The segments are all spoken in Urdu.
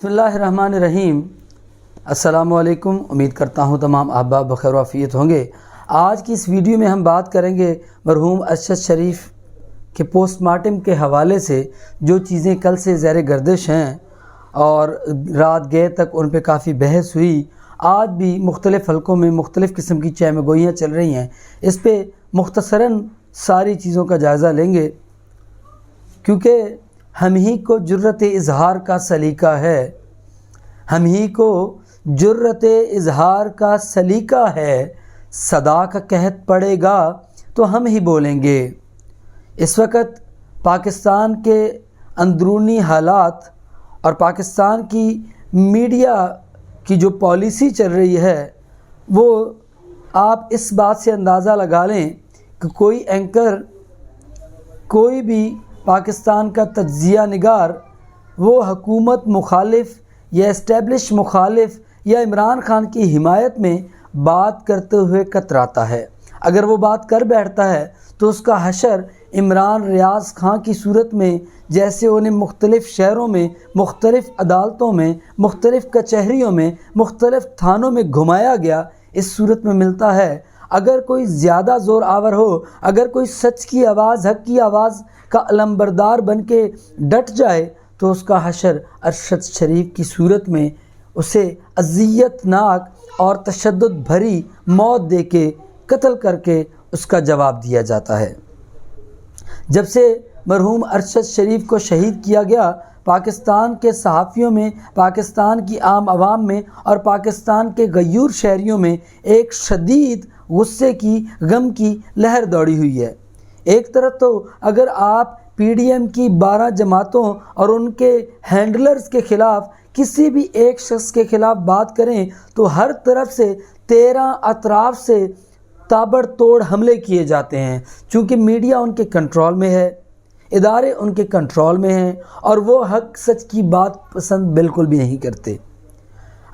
بسم اللہ الرحمن الرحیم۔ السلام علیکم، امید کرتا ہوں تمام احباب بخیر و عافیت ہوں گے۔ آج کی اس ویڈیو میں ہم بات کریں گے مرحوم ارشد شریف کے پوسٹ مارٹم کے حوالے سے جو چیزیں کل سے زیر گردش ہیں اور رات گئے تک ان پہ کافی بحث ہوئی، آج بھی مختلف حلقوں میں مختلف قسم کی چہم گوئیاں چل رہی ہیں۔ اس پہ مختصراً ساری چیزوں کا جائزہ لیں گے، کیونکہ ہم ہی کو جرت اظہار کا سلیقہ ہے، ہم ہی کو جرت اظہار کا سلیقہ ہے، صدا کا قحط پڑے گا تو ہم ہی بولیں گے۔ اس وقت پاکستان کے اندرونی حالات اور پاکستان کی میڈیا کی جو پالیسی چل رہی ہے، وہ آپ اس بات سے اندازہ لگا لیں کہ کوئی اینکر، کوئی بھی پاکستان کا تجزیہ نگار وہ حکومت مخالف یا اسٹیبلش مخالف یا عمران خان کی حمایت میں بات کرتے ہوئے کتراتا ہے۔ اگر وہ بات کر بیٹھتا ہے تو اس کا حشر عمران ریاض خان کی صورت میں، جیسے انہیں مختلف شہروں میں، مختلف عدالتوں میں، مختلف کچہریوں میں، مختلف تھانوں میں گھمایا گیا، اس صورت میں ملتا ہے۔ اگر کوئی زیادہ زور آور ہو، اگر کوئی سچ کی آواز، حق کی آواز کا علمبردار بن کے ڈٹ جائے، تو اس کا حشر ارشد شریف کی صورت میں اسے اذیت ناک اور تشدد بھری موت دے کے، قتل کر کے اس کا جواب دیا جاتا ہے۔ جب سے مرحوم ارشد شریف کو شہید کیا گیا، پاکستان کے صحافیوں میں، پاکستان کی عام عوام میں اور پاکستان کے غیور شہریوں میں ایک شدید غصے کی، غم کی لہر دوڑی ہوئی ہے۔ ایک طرف تو اگر آپ پی ڈی ایم کی 12 جماعتوں اور ان کے ہینڈلرز کے خلاف کسی بھی ایک شخص کے خلاف بات کریں تو ہر طرف سے 13 اطراف سے تابڑ توڑ حملے کیے جاتے ہیں، چونکہ میڈیا ان کے کنٹرول میں ہے، ادارے ان کے کنٹرول میں ہیں اور وہ حق سچ کی بات پسند بالکل بھی نہیں کرتے۔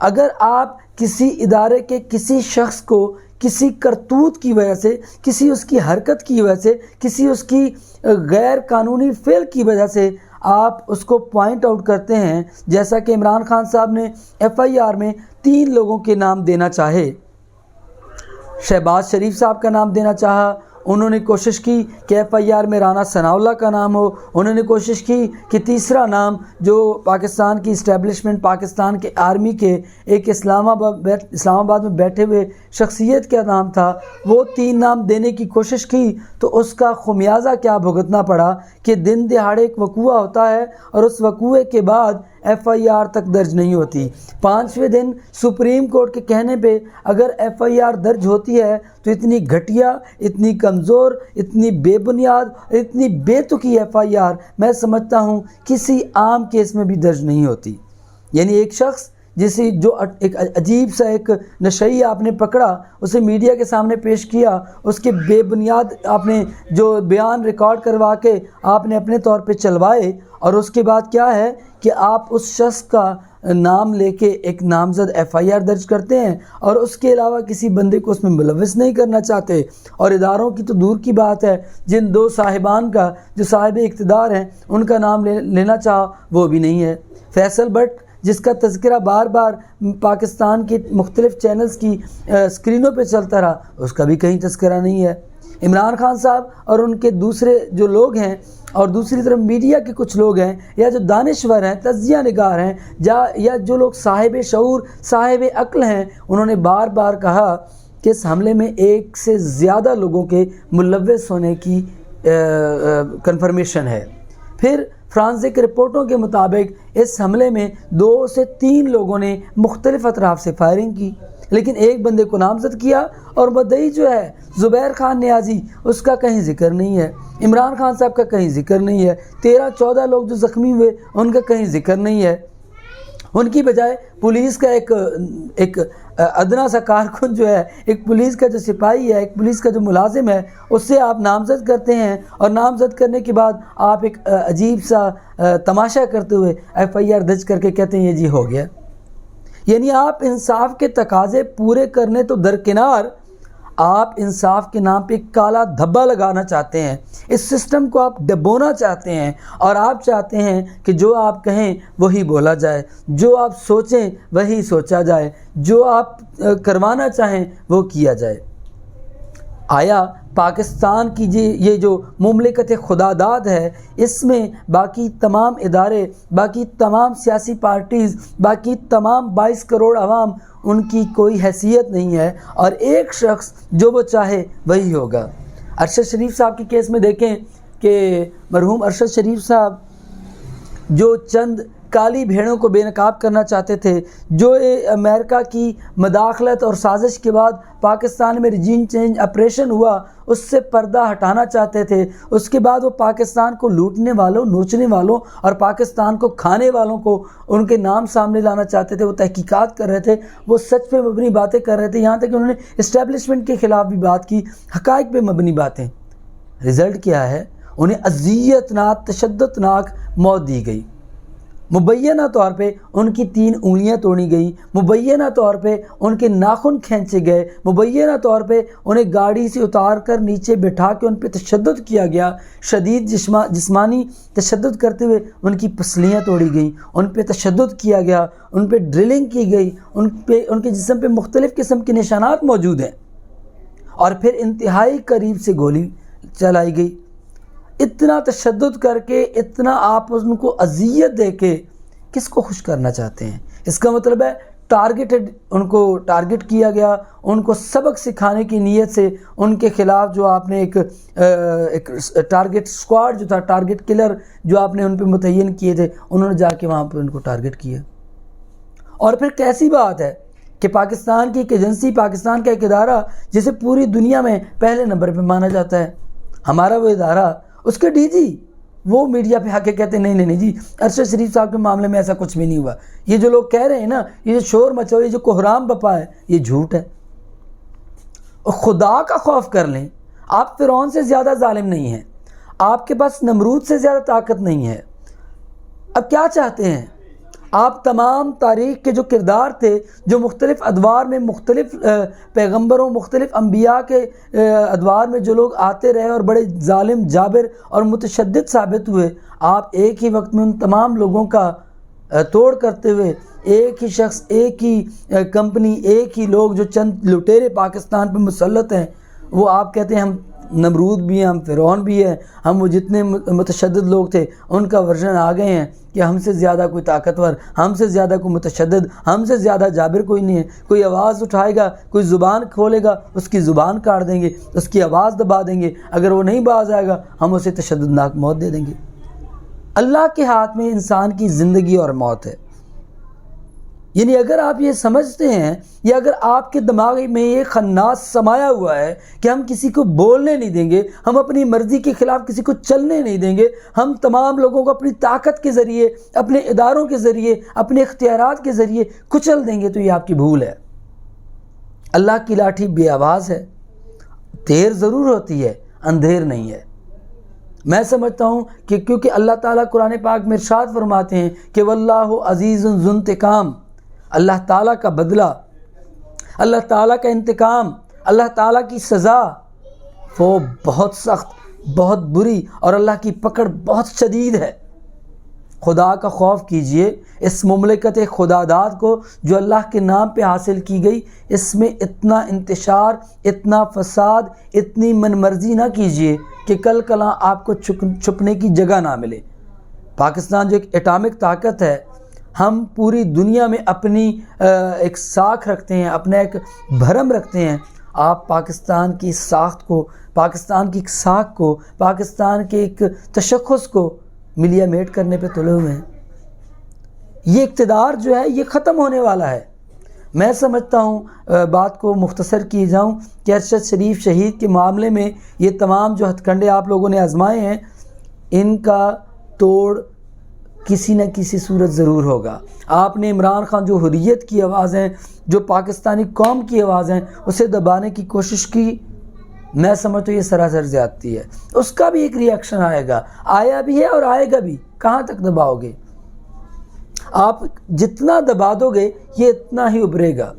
اگر آپ کسی ادارے کے کسی شخص کو کسی کرتوت کی وجہ سے، کسی اس کی حرکت کی وجہ سے، کسی اس کی غیر قانونی فعل کی وجہ سے آپ اس کو پوائنٹ آؤٹ کرتے ہیں، جیسا کہ عمران خان صاحب نے ایف آئی آر میں 3 لوگوں کے نام دینا چاہے، شہباز شریف صاحب کا نام دینا چاہا، انہوں نے کوشش کی کہ ایف آئی آر میں رانا ثناء اللہ کا نام ہو، انہوں نے کوشش کی کہ تیسرا نام جو پاکستان کی اسٹیبلشمنٹ، پاکستان کے آرمی کے ایک اسلام آباد میں بیٹھے ہوئے شخصیت کا نام تھا، وہ 3 نام دینے کی کوشش کی، تو اس کا خمیازہ کیا بھگتنا پڑا کہ دن دہاڑے ایک وقوعہ ہوتا ہے اور اس وقوعے کے بعد ایف آئی آر تک درج نہیں ہوتی۔ 5ویں دن سپریم کورٹ کے کہنے پہ اگر ایف آئی آر درج ہوتی ہے تو اتنی گھٹیا، اتنی کمزور، اتنی بے بنیاد، اتنی بے تکی ایف آئی آر میں سمجھتا ہوں کسی عام کیس میں بھی درج نہیں ہوتی۔ یعنی ایک شخص جسے جو ایک عجیب سا ایک نشئی آپ نے پکڑا، اسے میڈیا کے سامنے پیش کیا، اس کے بے بنیاد آپ نے جو بیان ریکارڈ کروا کے آپ نے اپنے طور پہ چلوائے، اور اس کے بعد کیا ہے کہ آپ اس شخص کا نام لے کے ایک نامزد ایف آئی آر درج کرتے ہیں اور اس کے علاوہ کسی بندے کو اس میں ملوث نہیں کرنا چاہتے۔ اور اداروں کی تو دور کی بات ہے، جن 2 صاحبان کا جو صاحب اقتدار ہیں ان کا نام لینا چاہا وہ بھی نہیں ہے۔ فیصل بٹ جس کا تذکرہ بار بار پاکستان کی مختلف چینلز کی سکرینوں پہ چلتا رہا، اس کا بھی کہیں تذکرہ نہیں ہے۔ عمران خان صاحب اور ان کے دوسرے جو لوگ ہیں، اور دوسری طرف میڈیا کے کچھ لوگ ہیں یا جو دانشور ہیں، تجزیہ نگار ہیں، یا جو لوگ صاحب شعور، صاحب عقل ہیں، انہوں نے بار بار کہا کہ اس حملے میں 1 سے زیادہ لوگوں کے ملوث ہونے کی کنفرمیشن ہے۔ پھر فرانزک رپورٹوں کے مطابق اس حملے میں 2 سے 3 لوگوں نے مختلف اطراف سے فائرنگ کی، لیکن ایک بندے کو نامزد کیا اور مدعی جو ہے زبیر خان نیازی، اس کا کہیں ذکر نہیں ہے، عمران خان صاحب کا کہیں ذکر نہیں ہے، 13-14 لوگ جو زخمی ہوئے ان کا کہیں ذکر نہیں ہے۔ ان کی بجائے پولیس کا ایک ادنا سا کارکن جو ہے، ایک پولیس کا جو سپاہی ہے، ایک پولیس کا جو ملازم ہے، اس سے آپ نامزد کرتے ہیں، اور نامزد کرنے کے بعد آپ ایک عجیب سا تماشا کرتے ہوئے ایف آئی آر درج کر کے کہتے ہیں یہ جی ہو گیا۔ یعنی آپ انصاف کے تقاضے پورے کرنے تو درکنار، آپ انصاف کے نام پہ کالا دھبا لگانا چاہتے ہیں، اس سسٹم کو آپ ڈبونا چاہتے ہیں، اور آپ چاہتے ہیں کہ جو آپ کہیں وہی بولا جائے، جو آپ سوچیں وہی سوچا جائے، جو آپ کروانا چاہیں وہ کیا جائے۔ آیا پاکستان کی یہ جو مملکت خداداد ہے، اس میں باقی تمام ادارے، باقی تمام سیاسی پارٹیز، باقی تمام 22 کروڑ عوام، ان کی کوئی حیثیت نہیں ہے، اور ایک شخص جو وہ چاہے وہی ہوگا۔ ارشد شریف صاحب کے کیس میں دیکھیں کہ مرحوم ارشد شریف صاحب جو چند کالی بھیڑوں کو بے نقاب کرنا چاہتے تھے، جو امریکہ کی مداخلت اور سازش کے بعد پاکستان میں ریجیم چینج آپریشن ہوا، اس سے پردہ ہٹانا چاہتے تھے، اس کے بعد وہ پاکستان کو لوٹنے والوں، نوچنے والوں اور پاکستان کو کھانے والوں کو ان کے نام سامنے لانا چاہتے تھے، وہ تحقیقات کر رہے تھے، وہ سچ پہ مبنی باتیں کر رہے تھے، یہاں تک کہ انہوں نے اسٹیبلشمنٹ کے خلاف بھی بات کی، حقائق پہ مبنی باتیں۔ رزلٹ کیا ہے؟ انہیں اذیت ناک، تشدد ناک موت دی گئی۔ مبینہ طور پہ ان کی 3 انگلیاں توڑی گئیں، مبینہ طور پہ ان کے ناخن کھینچے گئے، مبینہ طور پہ انہیں گاڑی سے اتار کر نیچے بٹھا کے ان پہ تشدد کیا گیا، شدید جسمانی تشدد کرتے ہوئے ان کی پسلیاں توڑی گئیں، ان پہ تشدد کیا گیا، ان پہ ڈرلنگ کی گئی، ان کے جسم پہ مختلف قسم کے نشانات موجود ہیں، اور پھر انتہائی قریب سے گولی چلائی گئی۔ اتنا تشدد کر کے، اتنا آپ ان کو اذیت دے کے کس کو خوش کرنا چاہتے ہیں؟ اس کا مطلب ہے ان کو ٹارگٹ کیا گیا، ان کو سبق سکھانے کی نیت سے ان کے خلاف جو آپ نے ایک ٹارگٹ اسکواڈ جو تھا، ٹارگٹ کلر جو آپ نے ان پہ متعین کیے تھے، انہوں نے جا کے وہاں پہ ان کو ٹارگٹ کیا۔ اور پھر کیسی بات ہے کہ پاکستان کی ایک ایجنسی، پاکستان کا ایک ادارہ جسے پوری دنیا میں پہلے نمبر پہ مانا جاتا ہے، ہمارا وہ ادارہ، اس کے ڈی جی وہ میڈیا پہ آ کے کہتے ہیں نہیں جی، ارشد شریف صاحب کے معاملے میں ایسا کچھ بھی نہیں ہوا۔ یہ جو لوگ کہہ رہے ہیں نا، یہ جو شور مچا ہوا، یہ جو کوہرام بپا ہے، یہ جھوٹ ہے۔ اور خدا کا خوف کر لیں، آپ فرعون سے زیادہ ظالم نہیں ہیں، آپ کے پاس نمرود سے زیادہ طاقت نہیں ہے۔ اب کیا چاہتے ہیں آپ؟ تمام تاریخ کے جو کردار تھے، جو مختلف ادوار میں مختلف پیغمبروں، مختلف انبیاء کے ادوار میں جو لوگ آتے رہے اور بڑے ظالم، جابر اور متشدد ثابت ہوئے، آپ ایک ہی وقت میں ان تمام لوگوں کا توڑ کرتے ہوئے ایک ہی شخص، ایک ہی کمپنی، ایک ہی لوگ جو چند لٹیرے پاکستان پہ مسلط ہیں، وہ آپ کہتے ہیں ہم نمرود بھی ہیں، ہم فرعون بھی ہیں، ہم وہ جتنے متشدد لوگ تھے ان کا ورژن آ گئے ہیں کہ ہم سے زیادہ کوئی طاقتور، ہم سے زیادہ کوئی متشدد، ہم سے زیادہ جابر کوئی نہیں ہے۔ کوئی آواز اٹھائے گا، کوئی زبان کھولے گا، اس کی زبان کاٹ دیں گے، اس کی آواز دبا دیں گے، اگر وہ نہیں باز آئے گا ہم اسے تشددناک موت دے دیں گے۔ اللہ کے ہاتھ میں انسان کی زندگی اور موت ہے۔ یعنی اگر آپ یہ سمجھتے ہیں، یا اگر آپ کے دماغ میں یہ خناس سمایا ہوا ہے کہ ہم کسی کو بولنے نہیں دیں گے، ہم اپنی مرضی کے خلاف کسی کو چلنے نہیں دیں گے، ہم تمام لوگوں کو اپنی طاقت کے ذریعے، اپنے اداروں کے ذریعے، اپنے اختیارات کے ذریعے کچل دیں گے، تو یہ آپ کی بھول ہے۔ اللہ کی لاٹھی بے آواز ہے، دیر ضرور ہوتی ہے، اندھیر نہیں ہے۔ میں سمجھتا ہوں کہ کیونکہ اللہ تعالیٰ قرآن پاک میں ارشاد فرماتے ہیں کہ واللہ عزیز ذو انتقام، اللہ تعالیٰ کا بدلہ، اللہ تعالیٰ کا انتقام، اللہ تعالیٰ کی سزا وہ بہت سخت، بہت بری، اور اللہ کی پکڑ بہت شدید ہے۔ خدا کا خوف کیجئے۔ اس مملکت خداداد کو جو اللہ کے نام پہ حاصل کی گئی، اس میں اتنا انتشار، اتنا فساد، اتنی من مرضی نہ کیجئے کہ کل کلاں آپ کو چھپنے کی جگہ نہ ملے۔ پاکستان جو ایک ایٹامک طاقت ہے، ہم پوری دنیا میں اپنی ایک ساکھ رکھتے ہیں، اپنا ایک بھرم رکھتے ہیں۔ آپ پاکستان کی ساخت کو، پاکستان کی ایک ساکھ کو، پاکستان کے ایک تشخص کو ملیا میٹ کرنے پہ تلے ہوئے ہیں۔ یہ اقتدار جو ہے یہ ختم ہونے والا ہے۔ میں سمجھتا ہوں بات کو مختصر کی جاؤں کہ ارشد شریف شہید کے معاملے میں یہ تمام جو ہتھ کنڈے آپ لوگوں نے آزمائے ہیں، ان کا توڑ کسی نہ کسی صورت ضرور ہوگا۔ آپ نے عمران خان جو حریت کی آواز ہیں، جو پاکستانی قوم کی آواز ہیں، اسے دبانے کی کوشش کی۔ میں سمجھتا ہوں یہ سراسر زیادتی ہے۔ اس کا بھی ایک ری ایکشن آئے گا، آیا بھی ہے اور آئے گا بھی۔ کہاں تک دباؤ گے؟ آپ جتنا دبا دو گے یہ اتنا ہی ابھرے گا۔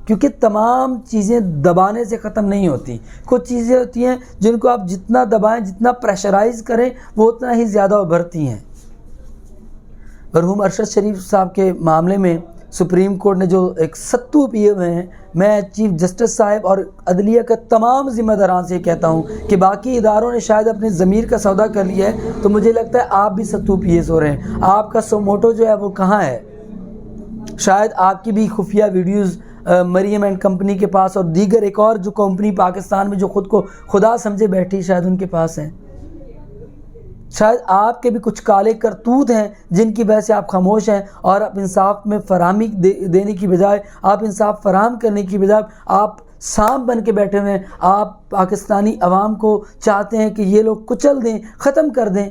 کیونکہ تمام چیزیں دبانے سے ختم نہیں ہوتی. کچھ چیزیں ہوتی ہیں جن کو آپ جتنا دبائیں، جتنا پریشرائز کریں، وہ اتنا ہی زیادہ ابھرتی ہیں. مرحوم ارشد شریف صاحب کے معاملے میں سپریم کورٹ نے جو ایک ستو پیے ہوئے ہیں، میں چیف جسٹس صاحب اور عدلیہ کا تمام ذمہ داران سے کہتا ہوں کہ باقی اداروں نے شاید اپنے ضمیر کا سودا کر لیا ہے، تو مجھے لگتا ہے آپ بھی ستو پیے سو رہے ہیں. آپ کا سوموٹو جو ہے وہ کہاں ہے؟ شاید آپ کی بھی خفیہ ویڈیوز مریم اینڈ کمپنی کے پاس اور دیگر ایک اور جو کمپنی پاکستان میں جو خود کو خدا سمجھے بیٹھی، شاید ان کے پاس ہیں. شاید آپ کے بھی کچھ کالے کرتوت ہیں جن کی وجہ سے آپ خاموش ہیں، اور آپ انصاف میں فراہمی دینے کی بجائے، آپ انصاف فراہم کرنے کی بجائے آپ سانپ بن کے بیٹھے ہوئے ہیں. آپ پاکستانی عوام کو چاہتے ہیں کہ یہ لوگ کچل دیں، ختم کر دیں.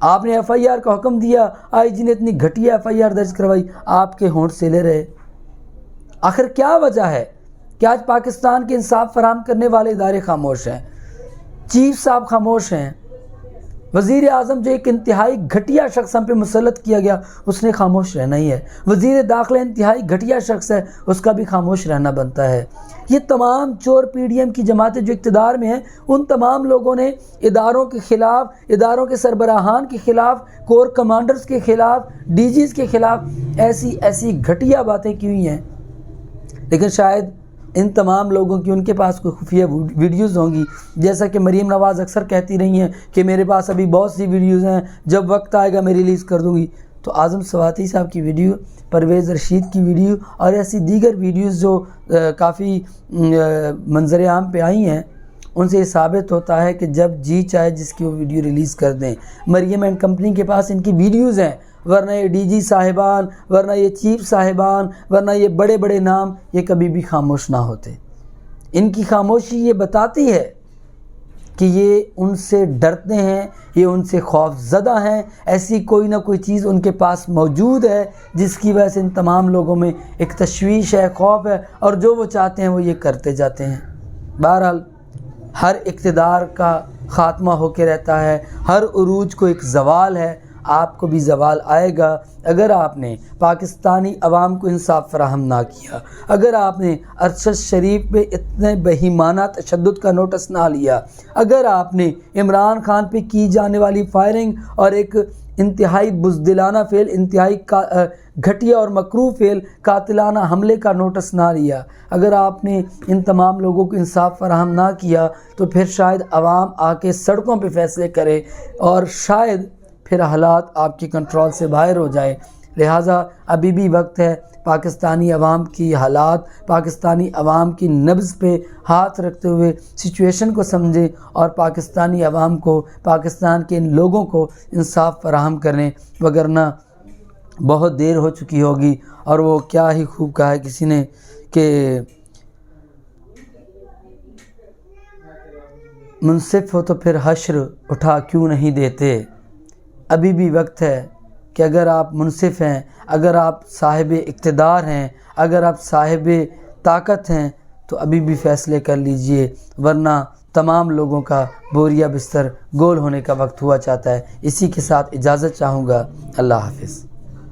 آپ نے ایف آئی آر کا حکم دیا، آئی جی نے اتنی گھٹیا ایف آئی آر درج کروائی، آپ کے ہونٹ سلے رہے. آخر کیا وجہ ہے کہ آج پاکستان کے انصاف فراہم کرنے والے ادارے خاموش ہیں؟ چیف صاحب خاموش ہیں. وزیر اعظم جو ایک انتہائی گھٹیا شخص ہم پہ مسلط کیا گیا، اس نے خاموش رہنا ہی ہے. وزیر داخلہ انتہائی گھٹیا شخص ہے، اس کا بھی خاموش رہنا بنتا ہے. یہ تمام چور پی ڈی ایم کی جماعتیں جو اقتدار میں ہیں، ان تمام لوگوں نے اداروں کے خلاف، اداروں کے سربراہان کے خلاف، کور کمانڈرز کے خلاف، ڈی جیز کے خلاف ایسی گھٹیا باتیں کی ہوئی ہیں. لیکن شاید ان تمام لوگوں کی ان کے پاس کوئی خفیہ ویڈیوز ہوں گی، جیسا کہ مریم نواز اکثر کہتی رہی ہیں کہ میرے پاس ابھی بہت سی ویڈیوز ہیں، جب وقت آئے گا میں ریلیز کر دوں گی. تو اعظم سواتی صاحب کی ویڈیو، پرویز رشید کی ویڈیو اور ایسی دیگر ویڈیوز جو کافی منظر عام پہ آئی ہیں، ان سے یہ ثابت ہوتا ہے کہ جب جی چاہے جس کی وہ ویڈیو ریلیز کر دیں. مریم اینڈ کمپنی کے پاس ان کی ویڈیوز ہیں، ورنہ یہ ڈی جی صاحبان، ورنہ یہ چیف صاحبان، ورنہ یہ بڑے بڑے نام، یہ کبھی بھی خاموش نہ ہوتے. ان کی خاموشی یہ بتاتی ہے کہ یہ ان سے ڈرتے ہیں، یہ ان سے خوف زدہ ہیں. ایسی کوئی نہ کوئی چیز ان کے پاس موجود ہے جس کی وجہ سے ان تمام لوگوں میں ایک تشویش ہے، خوف ہے، اور جو وہ چاہتے ہیں وہ یہ کرتے جاتے ہیں. بہرحال ہر اقتدار کا خاتمہ ہو کے رہتا ہے، ہر عروج کو ایک زوال ہے. آپ کو بھی زوال آئے گا اگر آپ نے پاکستانی عوام کو انصاف فراہم نہ کیا، اگر آپ نے ارشد شریف پہ اتنے بہیمانہ تشدد کا نوٹس نہ لیا، اگر آپ نے عمران خان پہ کی جانے والی فائرنگ اور ایک انتہائی بزدلانہ فعل، انتہائی گھٹیا اور مکروہ فعل، قاتلانہ حملے کا نوٹس نہ لیا، اگر آپ نے ان تمام لوگوں کو انصاف فراہم نہ کیا، تو پھر شاید عوام آ کے سڑکوں پہ فیصلے کرے اور شاید پھر حالات آپ کی کنٹرول سے باہر ہو جائے. لہٰذا ابھی بھی وقت ہے پاکستانی عوام کی حالات، پاکستانی عوام کی نبض پہ ہاتھ رکھتے ہوئے سچویشن کو سمجھیں اور پاکستانی عوام کو، پاکستان کے ان لوگوں کو انصاف فراہم کریں، وگرنہ بہت دیر ہو چکی ہوگی. اور وہ کیا ہی خوب کہا ہے کسی نے کہ منصف ہو تو پھر حشر اٹھا کیوں نہیں دیتے. ابھی بھی وقت ہے کہ اگر آپ منصف ہیں، اگر آپ صاحب اقتدار ہیں، اگر آپ صاحب طاقت ہیں، تو ابھی بھی فیصلے کر لیجئے، ورنہ تمام لوگوں کا بوریا بستر گول ہونے کا وقت ہوا چاہتا ہے. اسی کے ساتھ اجازت چاہوں گا. اللہ حافظ.